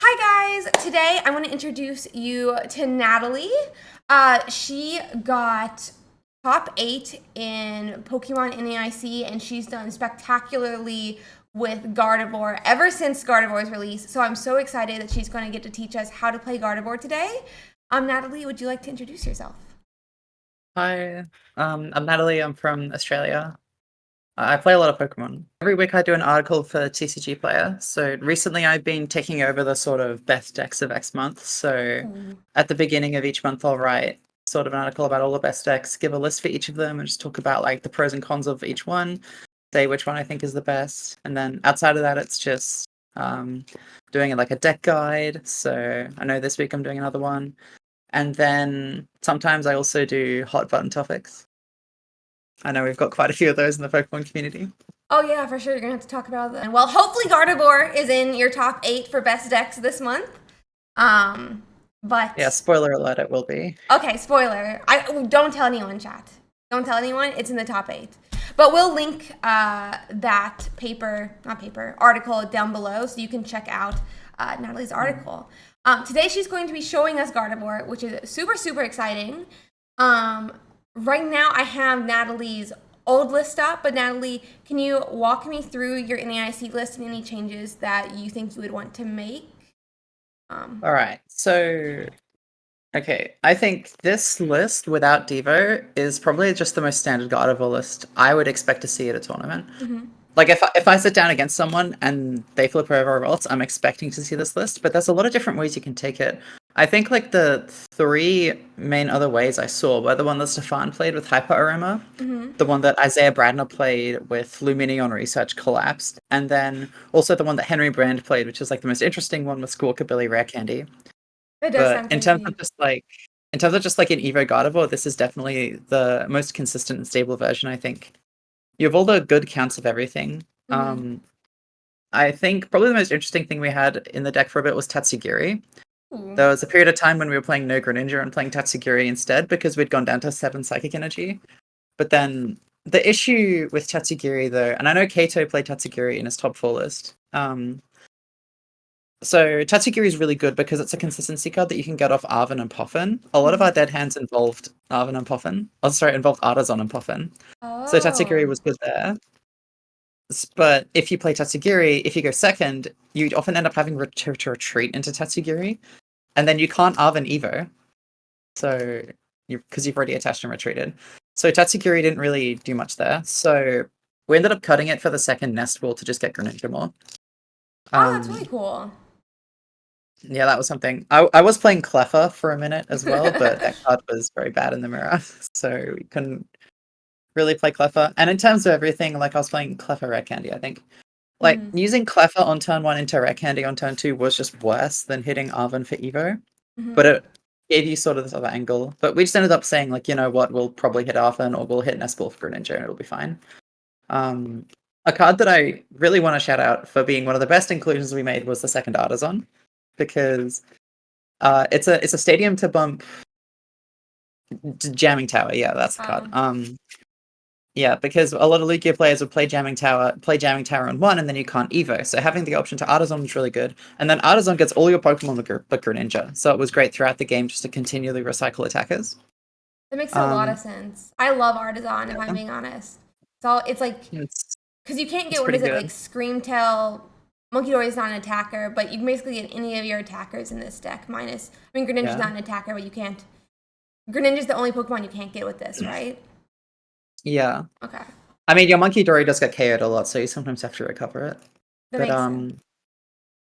Hi guys! Today I want to introduce you to Natalie. She got top 8 in Pokemon NAIC and she's done spectacularly with Gardevoir ever since Gardevoir's release. So I'm so excited that she's going to get to teach us how to play Gardevoir today. Natalie, would you like to introduce yourself? Hi, I'm Natalie. I'm from Australia. I play a lot of Pokemon. Every week I do an article for TCG Player. So recently I've been taking over the sort of best decks of X month. So at the beginning of each month I'll write sort of an article about all the best decks, give a list for each of them, and just talk about like the pros and cons of each one, say which one I think is the best. And then outside of that it's just doing like a deck guide. So I know this week I'm doing another one. And then sometimes I also do hot button topics. I know we've got quite a few of those in the Pokemon community. Oh yeah, for sure. You're going to have to talk about that. Well, hopefully Gardevoir is in your top 8 for best decks this month. But Yeah, spoiler alert, it will be. okay, spoiler. Don't tell anyone, chat. Don't tell anyone. It's in the top 8. But we'll link that article down below so you can check out Natalie's article. Today she's going to be showing us Gardevoir, which is super, super exciting. Right now I have Natalie's old list up, but Natalie, can you walk me through your NAIC list and any changes that you think you would want to make? All right, so okay, I think this list without Devo is probably just the most standard Gardevoir list I would expect to see at a tournament. Like if I sit down against someone and they flip over a Ralts, I'm expecting to see this list, but there's a lot of different ways you can take it. I think like the 3 main other ways I saw were the one that Stefan played with Hyper Aroma, the one that Isaiah Bradner played with Lumineon Research collapsed, and then also the one that Henry Brand played, which is like the most interesting one with Squawkabilly Rare Candy. But in terms of just like an Evo Gardevoir, this is definitely the most consistent and stable version, I think. You have all the good counts of everything. I think probably the most interesting thing we had in the deck for a bit was Tatsugiri. There was a period of time when we were playing no Greninja and playing Tatsugiri instead because we'd gone down to 7 Psychic Energy. But then the issue with Tatsugiri though, and I know Kato played Tatsugiri in his top 4 list. So Tatsugiri is really good because it's a consistency card that you can get off Arven and Poffin. A lot of our dead hands involved Arven and Poffin. Oh, sorry, involved Artisan and Poffin. So Tatsugiri was good there. But if you play Tatsugiri, if you go second, you often end up having to retreat into Tatsugiri. And then you can't Arven Evo. So, because you've already attached and retreated. So Tatsugiri didn't really do much there. So we ended up cutting it for the second Nest Ball to just get Greninja more. Oh, that's really cool. Yeah, that was something. I was playing Cleffa for a minute as well, but that card was very bad in the mirror. So we couldn't really play Cleffa. And in terms of everything, like I was playing Cleffa Rare Candy, I think. Like, using Cleffa on turn 1 into Rare Candy on turn 2 was just worse than hitting Arven for Evo. But it gave you sort of this other angle. But we just ended up saying, like, you know what, we'll probably hit Arven or we'll hit Nest Ball for Greninja and it'll be fine. A card that I really want to shout out for being one of the best inclusions we made was the second Artisan. Because it's a stadium to bump Jamming Tower, yeah, that's the card. Yeah, because a lot of Lugia players would play Jamming Tower on 1, and then you can't Evo. So having the option to Artisan was really good. And then Artisan gets all your Pokemon but Greninja. So it was great throughout the game just to continually recycle attackers. That makes a lot of sense. I love Artisan, if I'm being honest. So it's like, because you can't get, what is it, like Screamtail. Munkidori is not an attacker, but you can basically get any of your attackers in this deck, minus, I mean, Greninja's not an attacker, but you can't, Greninja's the only Pokemon you can't get with this, right? Yeah. Okay. I mean, your Munkidori does get KO'd a lot, so you sometimes have to recover it. That makes sense.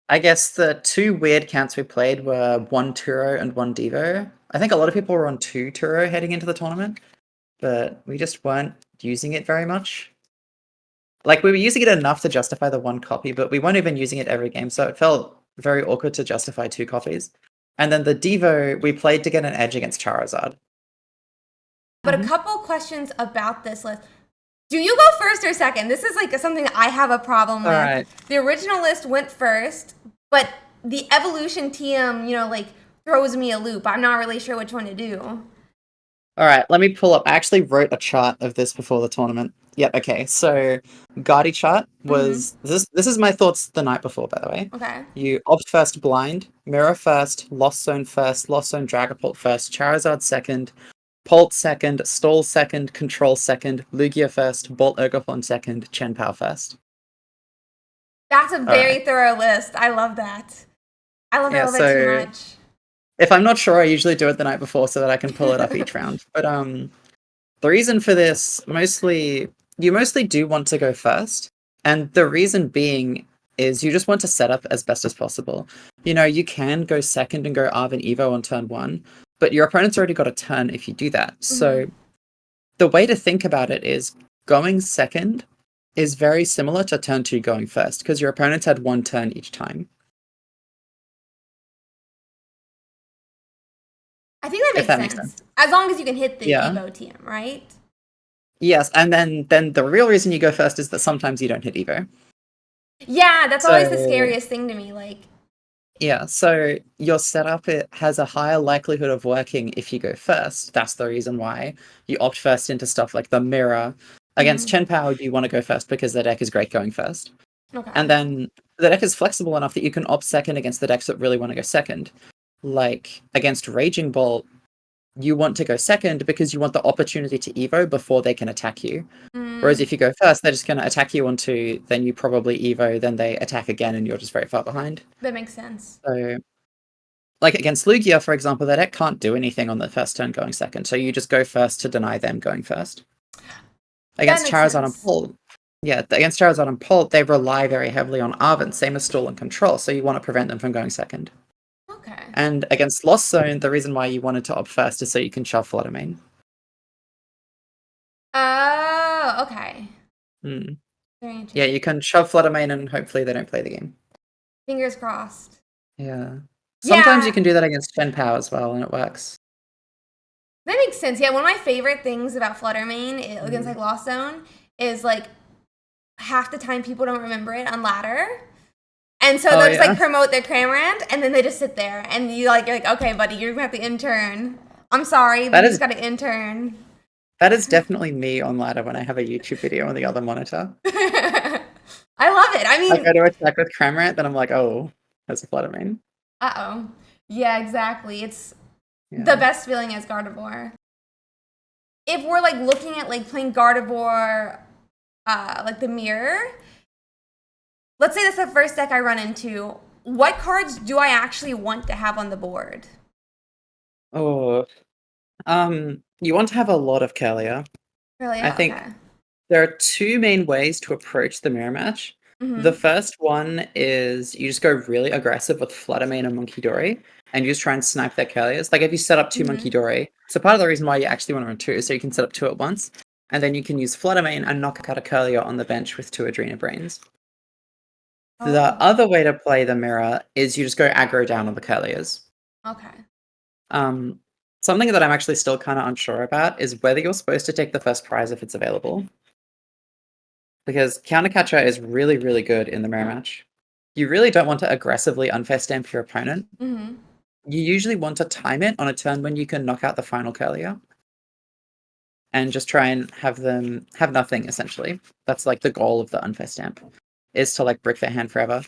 I guess the 2 weird counts we played were 1 Turo and 1 Devo. I think a lot of people were on 2 Turo heading into the tournament, but we just weren't using it very much. Like, we were using it enough to justify the 1 copy, but we weren't even using it every game, so it felt very awkward to justify 2 copies. And then the Devo, we played to get an edge against Charizard. But a couple questions about this list. Do you go first or second? This is like something I have a problem with. Right. The original list went first, but the evolution TM, like throws me a loop. I'm not really sure which one to do. All right, let me pull up. I actually wrote a chart of this before the tournament. Yep. Okay. So, Garde chart was this. This is my thoughts the night before, by the way. Okay. You opt first, blind, mirror first, lost zone first, lost zone Dragapult first, Charizard second, Polt second, Stall second, Control second, Lugia first, Bolt Ogerpon second, Chen-Pao first. That's a very thorough list. I love that. I love that a little bit too much. If I'm not sure, I usually do it the night before so that I can pull it up each round. But the reason for this, you mostly do want to go first. And the reason being is you just want to set up as best as possible. You know, you can go second and go Arven Evo on turn 1, but your opponent's already got a turn if you do that. So the way to think about it is going second is very similar to turn 2 going first, because your opponent's had 1 turn each time. I think that makes sense. As long as you can hit the Evo TM, right? Yes, and then the real reason you go first is that sometimes you don't hit Evo. Yeah, that's always the scariest thing to me. Like, yeah, so your setup, it has a higher likelihood of working if you go first. That's the reason why you opt first into stuff like the mirror. Against Chen-Pao, you want to go first because the deck is great going first. Okay. And then the deck is flexible enough that you can opt second against the decks that really want to go second. Like, against Raging Bolt, you want to go second because you want the opportunity to Evo before they can attack you. Whereas if you go first, they're just going to attack you on 2, then you probably Evo, then they attack again, and you're just very far behind. That makes sense. So, like against Lugia, for example, the deck can't do anything on the first turn going second, so you just go first to deny them going first. Against Charizard and Polt, against Charizard and Polt, they rely very heavily on Arven, same as Stall and Control, so you want to prevent them from going second. Okay. And against Lost Zone, the reason why you wanted to opt first is so you can shove Flutter Mane. Oh, okay. Very interesting. Yeah, you can shove Flutter Mane and hopefully they don't play the game. Fingers crossed. Yeah. Sometimes you can do that against Chen-Pao as well, and it works. That makes sense. Yeah, one of my favorite things about Flutter Mane against like Lost Zone is like half the time people don't remember it on ladder. And so they'll just like promote their Cramorant, and then they just sit there, and you're like, okay, buddy, you're gonna have to intern. I'm sorry, but you just gotta intern. That is definitely me on ladder when I have a YouTube video on the other monitor. I love it. I mean, I go to attack with Cramorant, then I'm like, oh, that's a Flutter Mane. Uh-oh. Yeah, exactly. It's the best feeling as Gardevoir. If we're like looking at like playing Gardevoir, like the mirror, let's say that's the first deck I run into. What cards do I actually want to have on the board? Oh, you want to have a lot of Kirlia. I think there are 2 main ways to approach the mirror match. The first one is you just go really aggressive with Flutter Mane and Munkidori, and you just try and snipe their Kirlias. Like if you set up 2 Munkidori, so part of the reason why you actually want to run 2 is so you can set up 2 at once, and then you can use Flutter Mane and knock out a Kirlia on the bench with 2 Adrena Brains. The other way to play the mirror is you just go aggro down on the Kirlias. Okay. Something that I'm actually still kind of unsure about is whether you're supposed to take the first prize if it's available. Because Counter Catcher is really, really good in the mirror match. You really don't want to aggressively unfair stamp your opponent. You usually want to time it on a turn when you can knock out the final Kirlia. And just try and have them have nothing, essentially. That's like the goal of the unfair stamp, is to like brick their hand forever.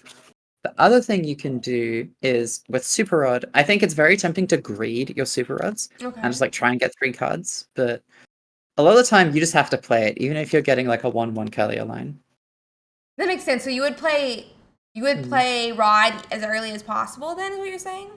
The other thing you can do is with Super Rod, I think it's very tempting to greed your Super Rods and just like try and get 3 cards, but a lot of the time you just have to play it, even if you're getting like a 1/1 Kirlia line. That makes sense. So you would play Rod as early as possible then, is what you're saying?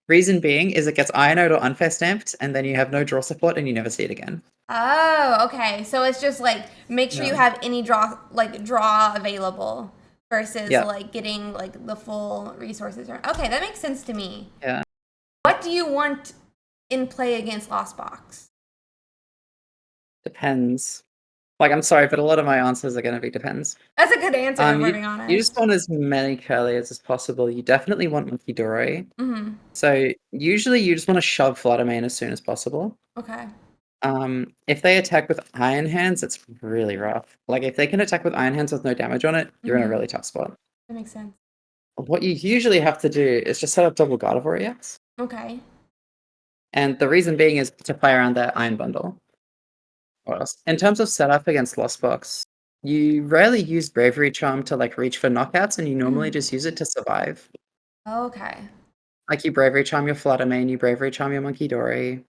Reason being is it gets Ionoed or unfair stamped, and then you have no draw support and you never see it again. Oh, okay. So it's just like make sure you have any draw available versus like getting like the full resources. Okay, that makes sense to me. Yeah. What do you want in play against Lost Box? Depends. Like, I'm sorry, but a lot of my answers are going to be depends. That's a good answer, if I'm being honest. You just want as many Kirlias as possible. You definitely want Munkidori. So usually you just want to shove Flutter Mane as soon as possible. Okay. If they attack with Iron Hands, it's really rough. Like, if they can attack with Iron Hands with no damage on it, you're in a really tough spot. That makes sense. What you usually have to do is just set up double Gardevoir EX. Okay. And the reason being is to play around that Iron Bundle. What else? In terms of setup against Lost Box, you rarely use Bravery Charm to like reach for knockouts, and you normally just use it to survive. Okay. Like you Bravery Charm your Flutter Mane, you Bravery Charm your Munkidori.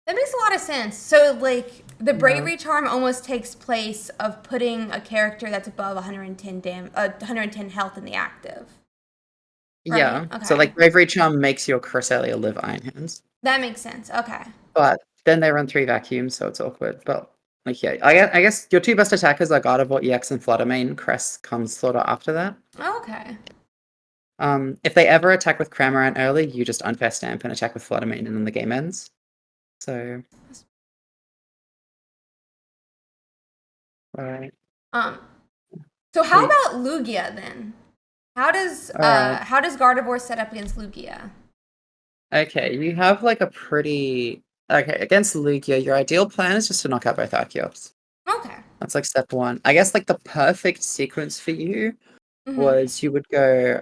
That makes a lot of sense. So, like, the Bravery Charm almost takes place of putting a character that's above 110 health in the active. Right? Yeah. Okay. So, like, Bravery Charm makes your Cresselia live Iron Hands. That makes sense. Okay. But then they run 3 vacuums, so it's awkward. But, like, yeah, I guess your 2 best attackers are Gardevoir EX and Flutter Mane. Cress comes sort of after that. Okay. If they ever attack with Cramorant early, you just unfair stamp and attack with Flutter Mane, and then the game ends. So, alright. So how about Lugia then? How does Gardevoir set up against Lugia? Okay, you have like a pretty against Lugia. Your ideal plan is just to knock out both Archeops. Okay. That's like step 1. I guess like the perfect sequence for you was you would go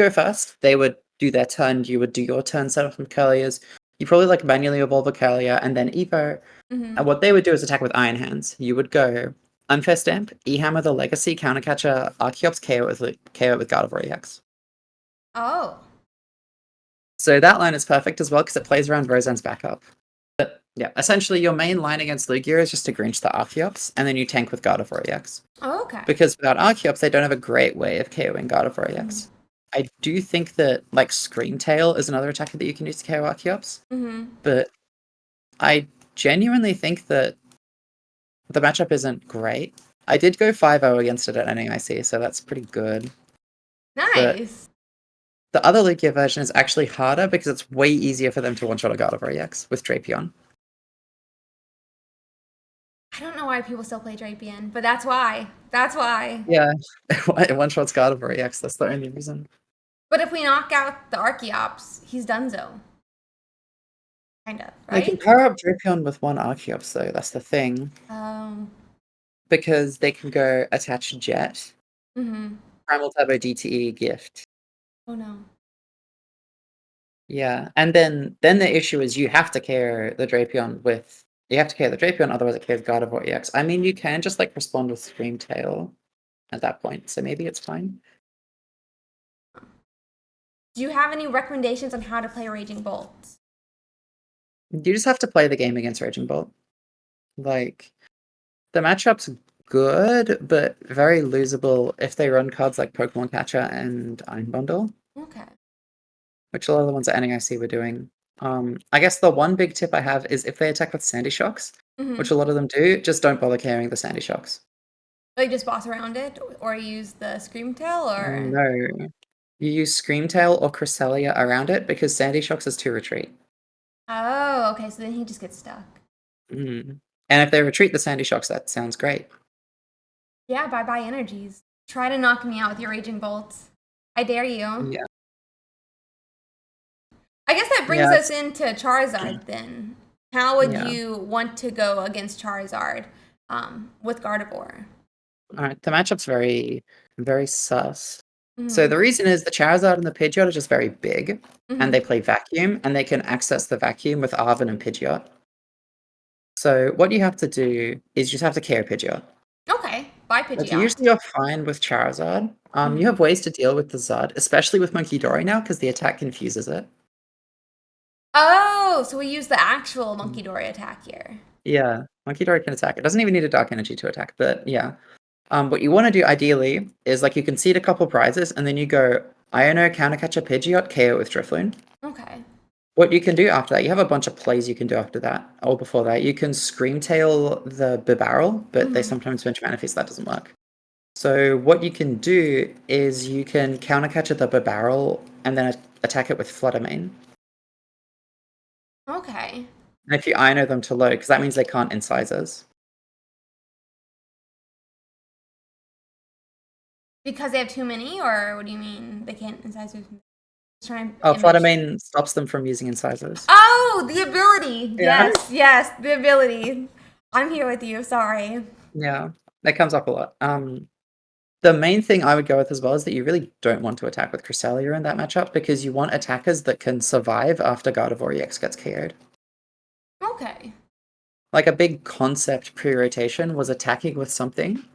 first. They would do their turn. You would do your turn, set up from Kirlia's. You probably like manually evolve a Kirlia and then Evo. And what they would do is attack with Iron Hands. You would go Unfair Stamp, E-Hammer the Legacy, Countercatcher, Archeops, KO with Gardevoir EX. Oh. So that line is perfect as well because it plays around Roseanne's backup. But yeah, essentially your main line against Lugia is just to Grinch the Archeops, and then you tank with Gardevoir EX. Oh, okay. Because without Archeops, they don't have a great way of KOing Gardevoir EX. I do think that like Scream Tail is another attacker that you can use to KO Archeops. But I genuinely think that the matchup isn't great. I did go 5-0 against it at NAIC, so that's pretty good. Nice. But the other Lugia version is actually harder because it's way easier for them to one-shot a Gardevoir EX with Drapion. I don't know why people still play Drapion, but that's why. That's why. Yeah, one-shots Gardevoir EX, that's the only reason. But if we knock out the Archeops, he's donezo. Kind of, right? They can power up Drapion with 1 Archeops, though, that's the thing. Because they can go attach Jet, Primal Turbo DTE Gift. Oh no. Yeah, and then the issue is you have to KO the Drapion otherwise it KOs Gardevoir EX. I mean, you can just like respond with Scream Tail at that point, so maybe it's fine. Do you have any recommendations on how to play Raging Bolt? You just have to play the game against Raging Bolt. Like, the matchup's good, but very losable if they run cards like Pokemon Catcher and Iron Bundle. Okay. Which a lot of the ones at NAIC were doing. I guess the one big tip I have is if they attack with Sandy Shocks, which a lot of them do, just don't bother carrying the Sandy Shocks. Like just boss around it, or use the Scream Tail, or no, you use Scream Tail or Cresselia around it because Sandy Shocks is 2 retreat. Oh, okay. So then he just gets stuck. And if they retreat the Sandy Shocks, that sounds great. Yeah, bye energies. Try to knock me out with your Raging Bolts. I dare you. Yeah. I guess that brings us into Charizard then. How would you want to go against Charizard with Gardevoir? Alright, the matchup's very, very sus. So the reason is the Charizard and the Pidgeot are just very big, and they play Vacuum, and they can access the Vacuum with Arven and Pidgeot. So what you have to do is you just have to KO Pidgeot. Okay, bye Pidgeot. Like, usually you're fine with Charizard. You have ways to deal with the Zud, especially with Munkidori now, because the attack confuses it. Oh, so we use the actual Munkidori attack here. Yeah, Munkidori can attack. It doesn't even need a Dark Energy to attack, but yeah. What you want to do ideally is like you concede a couple prizes, and then you go Iono, Countercatcher, Pidgeot, KO with Drifloon. Okay. What you can do after that, you have a bunch of plays you can do after that, or before that. You can Scream Tail the Bibarel, but they sometimes bench Manaphy, so that doesn't work. So what you can do is you can Countercatcher the Bibarel, and then attack it with Flutter Mane. Okay. And if you Iono them to low, because that means they can't incisors. Because they have too many, or what do you mean? They can't incisors? Flutter Mane stops them from using incisors. Oh, the ability. Yeah. Yes, the ability. I'm here with you. Sorry. Yeah, that comes up a lot. the main thing I would go with as well is that you really don't want to attack with Cresselia in that matchup because you want attackers that can survive after Gardevoir EX gets KO'd. Okay. Like a big concept pre-rotation was attacking with something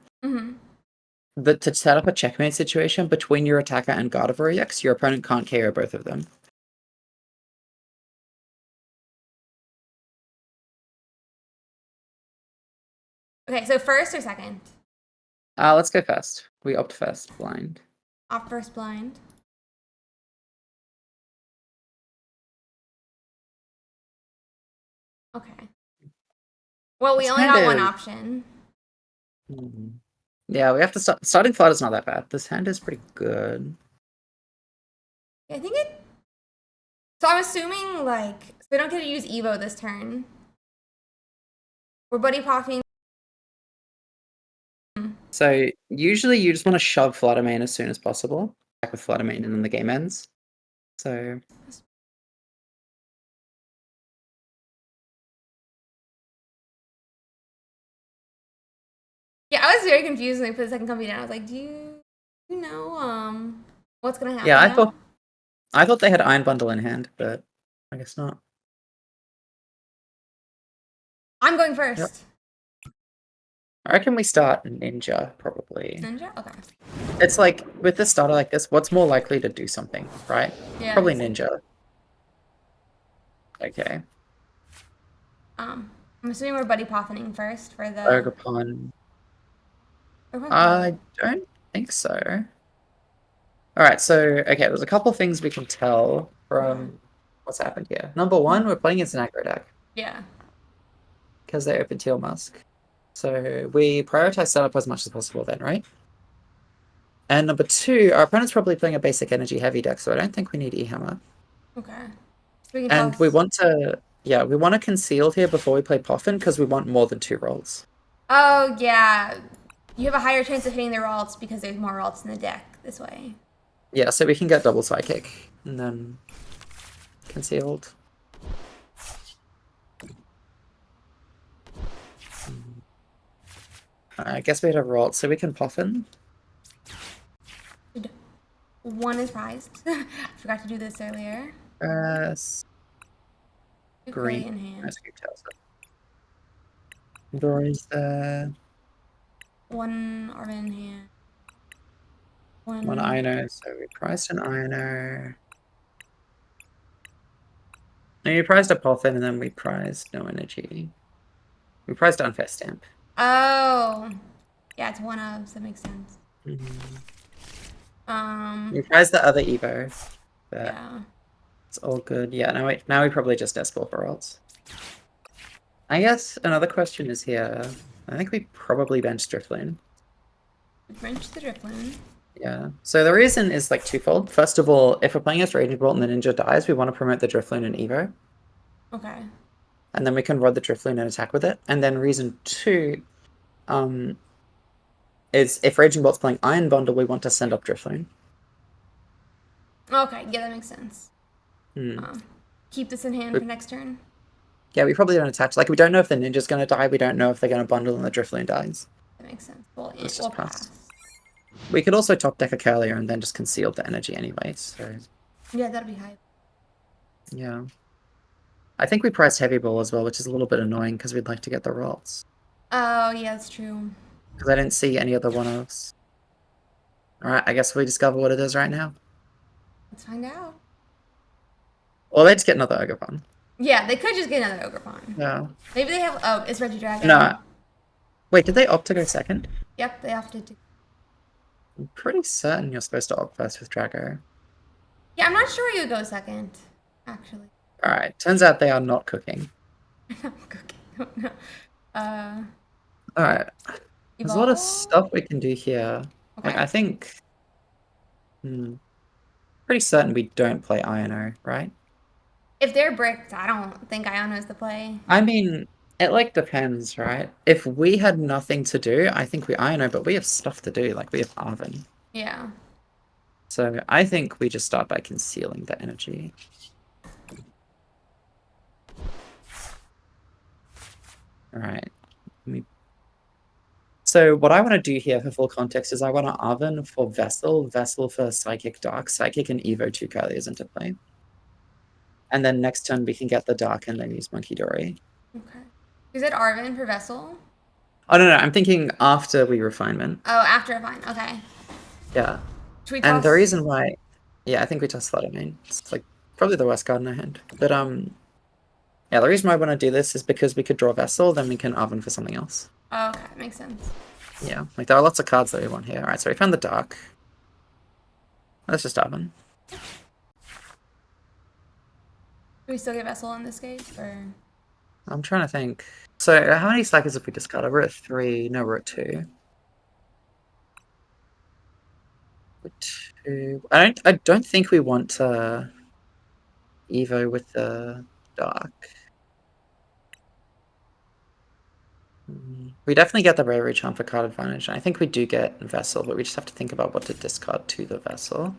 that to set up a checkmate situation between your attacker and Gardevoir EX, your opponent can't KO both of them. Okay, so first or second? Let's go first. We opt first, blind. Opt first blind. Okay. Well, we only got one option. Yeah, we have to start. Starting Flutter's not that bad. This hand is pretty good. Yeah, I think it... So I'm assuming, like, so we don't get to use Evo this turn. We're Buddy Poffing. So usually you just want to shove Flutter Mane as soon as possible. Back with Flutter Mane and then the game ends. So... Yeah, I was very confused when they put the second company down. I was like, do you know what's gonna happen? Yeah, I thought they had Iron Bundle in hand, but I guess not. I'm going first. Yep. I reckon we start Ninja, probably. Ninja? Okay. It's like, with the starter like this, what's more likely to do something, right? Yeah. Probably Ninja. Okay. I'm assuming we're Buddy Poffining first for the... Ogerpon. I don't think so. Alright, so, okay, there's a couple things we can tell from what's happened here. Number one, we're playing against an aggro deck. Yeah. Because they open Teal Musk. So we prioritize setup as much as possible then, right? And number two, our opponent's probably playing a basic energy heavy deck, so I don't think we need E-Hammer. Okay. And we want to, yeah, we want to conceal here before we play Poffin because we want more than 2 rolls. Oh, yeah. You have a higher chance of hitting the Ralts because there's more Ralts in the deck this way. Yeah, so we can get double Psychic and then concealed. I guess we had a Ralt, so we can Poffin. One is prized. I forgot to do this earlier. Green. In hand. Dory's there. One Arven in hand. One Iono, so we priced an Iono. No, we priced a Poffin and then we priced no energy. We priced Unfair Stamp. Oh. Yeah, it's one of, so that makes sense. We priced the other Evo. Yeah. It's all good. Yeah, now we probably just Nest Ball for Ralts. I guess another question is here. I think we probably bench Drifloon. Bench the Drifloon. Yeah. So the reason is like twofold. First of all, if we're playing against Raging Bolt and the Ninja dies, we want to promote the Drifloon and Evo. Okay. And then we can rod the Drifloon and attack with it. And then reason 2 is if Raging Bolt's playing Iron Bundle, we want to send up Drifloon. Okay, yeah, that makes sense. Keep this in hand for next turn. Yeah, we probably don't attach. Like, we don't know if the Ninja's going to die. We don't know if they're going to bundle and the Drifloon dies. That makes sense. Well, let's just pass. We could also top deck a Kirlia and then just conceal the energy anyway, so... Yeah, that'd be high. Yeah. I think we priced Heavy Ball as well, which is a little bit annoying because we'd like to get the Ralts. Oh, yeah, that's true. Because I didn't see any other one-offs. Alright, I guess we discover what it is right now. Let's find out. Or they just get another Ogerpon. Yeah, they could just get another Ogerpon. Yeah. Maybe they have... Oh, it's Regidragon. No. Wait, did they opt to go second? Yep, they opted to. I'm pretty certain you're supposed to opt first with Drago. Yeah, I'm not sure you would go second, actually. Alright, turns out they are not cooking. Cooking. No. Alright. There's a lot of stuff we can do here. Okay. Like, I think... pretty certain we don't play Iono, right? If they're bricked, I don't think Iono's the play. I mean, it like depends, right? If we had nothing to do, I think we Iono, but we have stuff to do, like we have Arven. Yeah. So I think we just start by concealing the energy. Alright. So what I want to do here for full context is I want to Arven for Vessel, Vessel for Psychic Dark, Psychic and Evo 2 Kirlias into play. And then next turn we can get the Dark and then use Munkidori. Okay. Is it Arven for Vessel? Oh, no, I'm thinking after we Refinement. Oh, after Refine, okay. Yeah. Should we toss? And the reason why... Yeah, I think we toss Flutter Mane. It's like probably the worst card in our hand. But yeah, the reason why I want to do this is because we could draw Vessel, then we can Arven for something else. Oh, okay, makes sense. Yeah, like there are lots of cards that we want here. Alright, so we found the Dark. Let's just Arven. Do we still get Vessel in this case, or...? I'm trying to think. So how many cycles have we discarded? We're at 3. No, we're at 2. I don't think we want Evo with the Dark. We definitely get the Bravery Charm for card advantage. And I think we do get Vessel, but we just have to think about what to discard to the Vessel.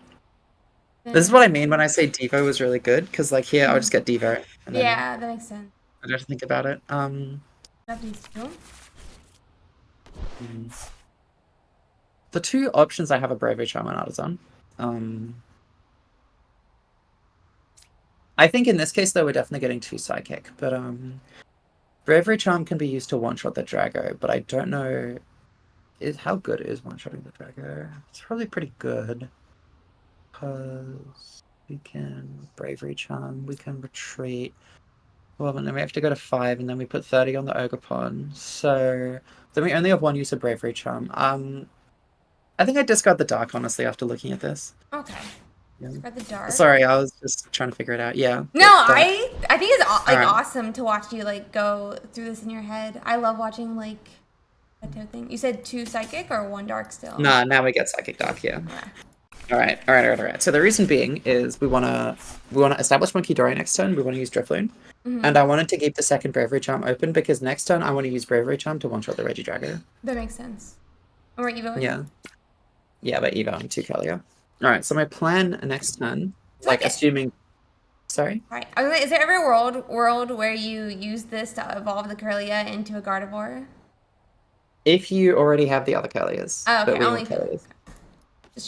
Yeah. This is what I mean when I say Devo was really good, because like here I'll just get Devo. And yeah, that makes sense. I don't have to think about it. The two options I have are Bravery Charm and Artisan. I think in this case though we're definitely getting 2 Psychic, but Bravery Charm can be used to one-shot the Drago, but I don't know how good is one-shotting the Drago. It's probably pretty good. Because we can Bravery Charm, we can retreat. Well, and then we have to go to 5, and then we put 30 on the Ogerpon. So then we only have 1 use of Bravery Charm. I think I discard the Dark, honestly, after looking at this. Okay. Yeah. Discard the Dark. Sorry, I was just trying to figure it out. Yeah. No, I think it's like awesome to watch you like go through this in your head. I love watching like that type of thing. You said 2 Psychic or 1 Dark still? Nah, now we get Psychic Dark, yeah. Okay. All right. So the reason being is we want to establish Munkidori next turn. We want to use Drifloon, and I wanted to keep the second Bravery Charm open because next turn I want to use Bravery Charm to one-shot the Regidrago. That makes sense. Or Evo. Yeah, but Evo and 2 Kirlia. All right. So my plan next turn, like assuming. Sorry. Right. Is there ever a world where you use this to evolve the Kirlia into a Gardevoir? If you already have the other Kirlias. Oh, okay. Only Kirlias.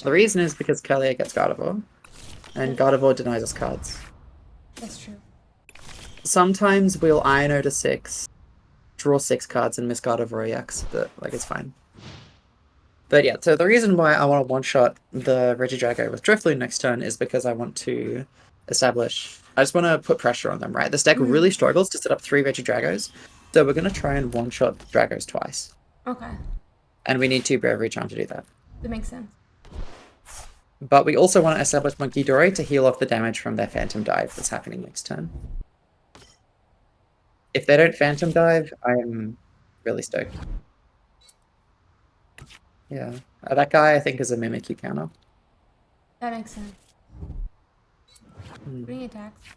The reason is because Kirlia gets Gardevoir, and Gardevoir denies us cards. That's true. Sometimes we'll Iono to 6, draw 6 cards, and miss Gardevoir EX, but like it's fine. But yeah, so the reason why I want to one-shot the Regidrago with Drifloon next turn is because I want to establish... I just want to put pressure on them, right? This deck really struggles to set up 3 Regidragos, so we're going to try and one-shot Dragos twice. Okay. And we need 2 Bravery Charm to do that. That makes sense. But we also want to establish Munkidori to heal off the damage from their Phantom Dive that's happening next turn. If they don't Phantom Dive, I am really stoked. Yeah. That guy, I think, is a Mimikyu counter. That makes sense. Bring attacks.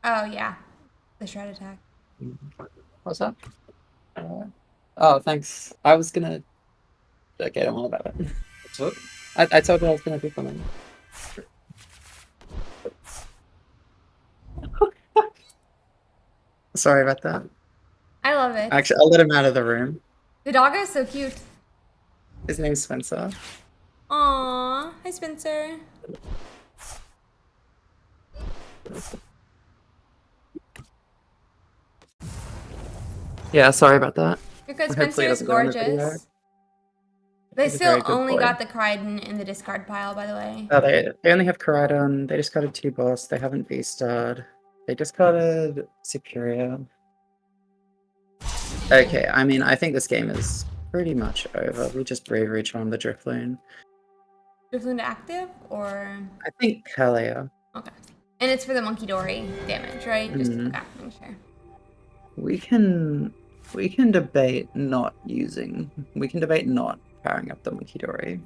Oh, yeah. The Shred attack. What's up? Oh, thanks. I was gonna... Okay, don't worry about it. I told you I was gonna do something. Sorry about that. I love it. Actually, I'll let him out of the room. The doggo is so cute. His name's Spencer. Aww. Hi, Spencer. Yeah, sorry about that. Because Spencer is gorgeous. They still only got the Crydon in the discard pile, by the way. Oh, they only have Crydon. They discarded 2 boss. They haven't V-starred. They discarded Superior. Okay, I mean, I think this game is pretty much over. We just Bravery Charm the Drifloon. Drifloon active, or? I think Kirlia. Okay. And it's for the Munkidori damage, right? Just okay, make sure. We can debate not using. We can debate not powering up the Munkidori.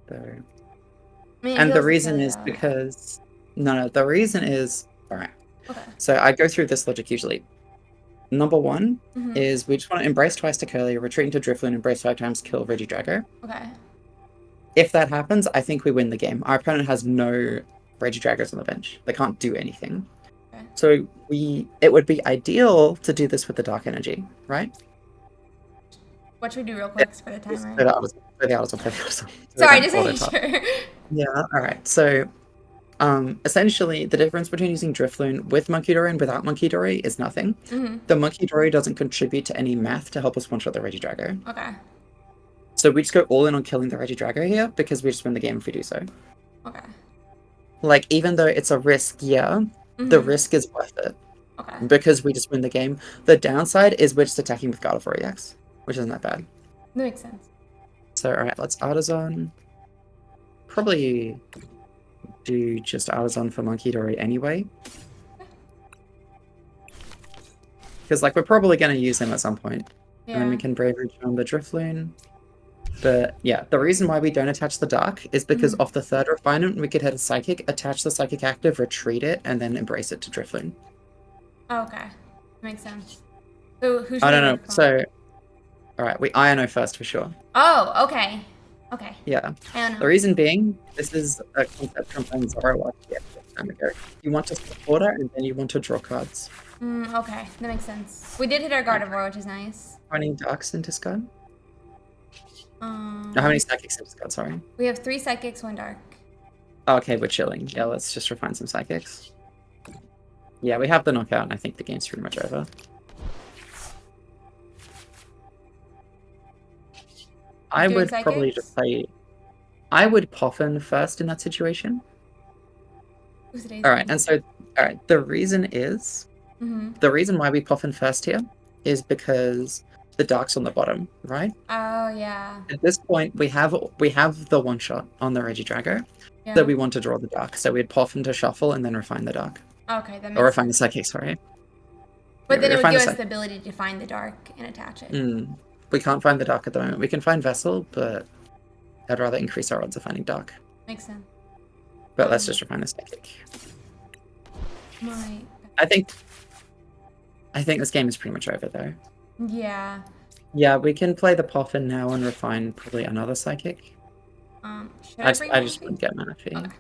So, I mean, and the reason is because the reason is alright. Okay. So I go through this logic usually. Number 1 is we just want to embrace twice to Kirlia, retreat into Drifloon, embrace 5 times, kill Regidrago. Okay. If that happens, I think we win the game. Our opponent has no Regidragos on the bench. They can't do anything. Okay. So it would be ideal to do this with the Dark Energy, right? What should we do real quick for the timer? Play the Artisan. Sorry, just making sure. Yeah, alright. So, essentially, the difference between using Drifloon with Munkidori and without Munkidori is nothing. The Munkidori doesn't contribute to any math to help us one-shot the Regidrago. Okay. So we just go all in on killing the Regidrago here, because we just win the game if we do so. Okay. Like, even though it's a risk, yeah, the risk is worth it. Okay. Because we just win the game. The downside is we're just attacking with Gardevoir EX, which isn't that bad. That makes sense. So, alright, let's Artisan. Probably do just Artisan for Munkidori anyway. Because, like, we're probably going to use him at some point. Yeah. And then we can Bravery Charm the Drifloon. But, yeah, the reason why we don't attach the Dark is because off the third refinement, we could hit a Psychic, attach the Psychic active, retreat it, and then embrace it to Drifloon. Oh, okay. Makes sense. So, who should I don't know. So, alright, we Iono first for sure. Oh, okay. Okay. Yeah. Iono. The reason being, this is a concept from playing Zoro watched time ago. You want to support her, and then you want to draw cards. Okay, that makes sense. We did hit our Gardevoir, which is nice. How many Darks in discard? How many Psychics in discard, sorry? We have 3 Psychics, 1 Dark. Oh, okay, we're chilling. Yeah, let's just refine some Psychics. Yeah, we have the knockout, and I think the game's pretty much over. I would probably just play... I would Poffin first in that situation. Alright, and so... Alright, the reason is... The reason why we Poffin first here is because the Dark's on the bottom, right? Oh, yeah. At this point, we have the one-shot on the Regidrago that we want to draw the Dark. So we'd Poffin to shuffle and then refine the Dark. Okay, that makes Or refine the Psychic, sorry. But then it would give us the ability to find the Dark and attach it. We can't find the Dark at the moment. We can find Vessel, but I'd rather increase our odds of finding Dark. Makes sense. But let's just refine the Psychic. Right. I think this game is pretty much over, though. Yeah. Yeah, we can play the Poffin now and refine probably another Psychic. I just wouldn't get Manaphy. Okay.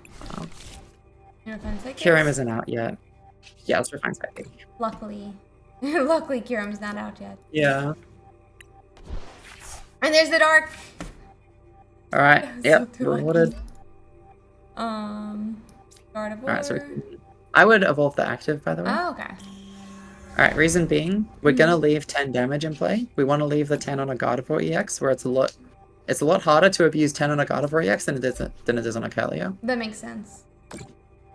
Kyurem isn't out yet. Yeah, let's refine Psychic. Luckily. Luckily, Kyurem's not out yet. Yeah. And there's the Dark! Alright, yep, rewarded. Gardevoir. Alright, so I would evolve the active, by the way. Oh, okay. Alright, reason being, we're gonna leave 10 damage in play. We want to leave the 10 on a Gardevoir EX, where it's a lot harder to abuse 10 on a Gardevoir EX than it is on a Kirlia. That makes sense.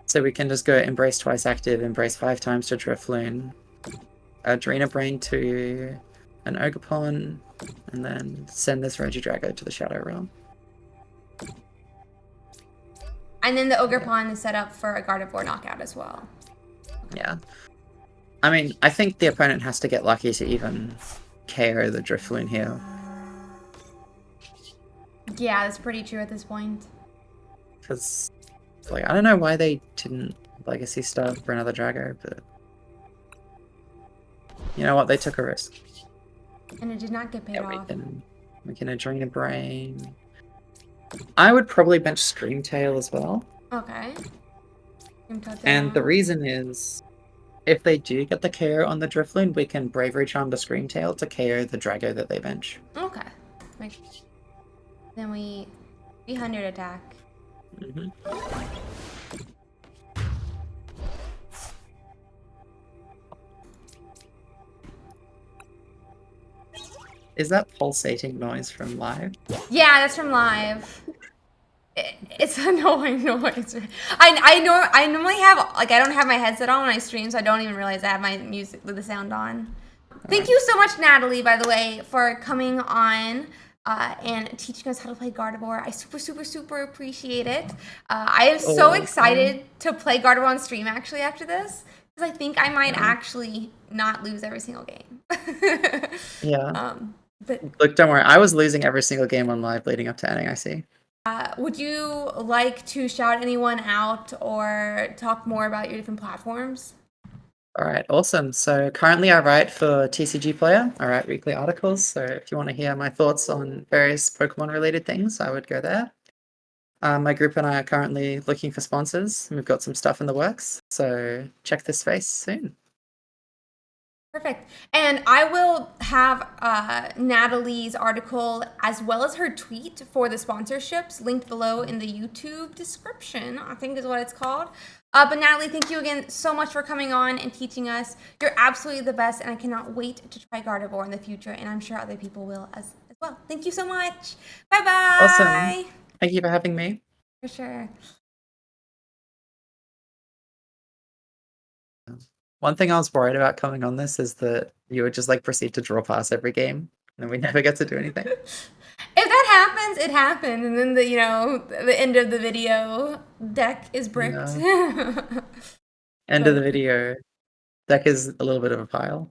So we can just go Embrace twice active, Embrace 5 times to Drifloon, Adrena Brain to an Ogerpon, and then send this Regidrago to the Shadow Realm. And then the Ogerpon is set up for a Gardevoir knockout as well. Yeah. I mean, I think the opponent has to get lucky to even KO the Drifloon here. Yeah, that's pretty true at this point. Because, like, I don't know why they didn't Legacy stuff for another Drago, but... You know what? They took a risk. And it did not get paid off. We can Adrena Brain. I would probably bench Screamtail as well. Okay. And the reason is, if they do get the KO on the Drifloon, we can Bravery Charm the Screamtail to KO the Drago that they bench. Okay. Then we 300 attack. Is that pulsating noise from live? Yeah, that's from live. It's annoying noise. I normally have, like, I don't have my headset on when I stream, so I don't even realize I have my music with the sound on. Thank you so much, Natalie, by the way, for coming on and teaching us how to play Gardevoir. I super appreciate it. I am so excited to play Gardevoir on stream, actually, after this, because I think I might actually not lose every single game. Yeah. But look, don't worry. I was losing every single game on live leading up to NAIC. Would you like to shout anyone out or talk more about your different platforms? All right, awesome. So currently I write for TCG Player. I write weekly articles. So if you want to hear my thoughts on various Pokemon related things, I would go there. My group and I are currently looking for sponsors. We've got some stuff in the works. So check this space soon. Perfect. And I will have Natalie's article as well as her tweet for the sponsorships linked below in the YouTube description, I think is what it's called. But Natalie, thank you again so much for coming on and teaching us. You're absolutely the best, and I cannot wait to try Gardevoir in the future, and I'm sure other people will as well. Thank you so much. Bye-bye. Awesome. Thank you for having me. For sure. One thing I was worried about coming on this is that you would just like proceed to draw pass every game, and we never get to do anything. If that happens, it happens, and then the end of the video deck is bricked. End of the video deck is a little bit of a pile.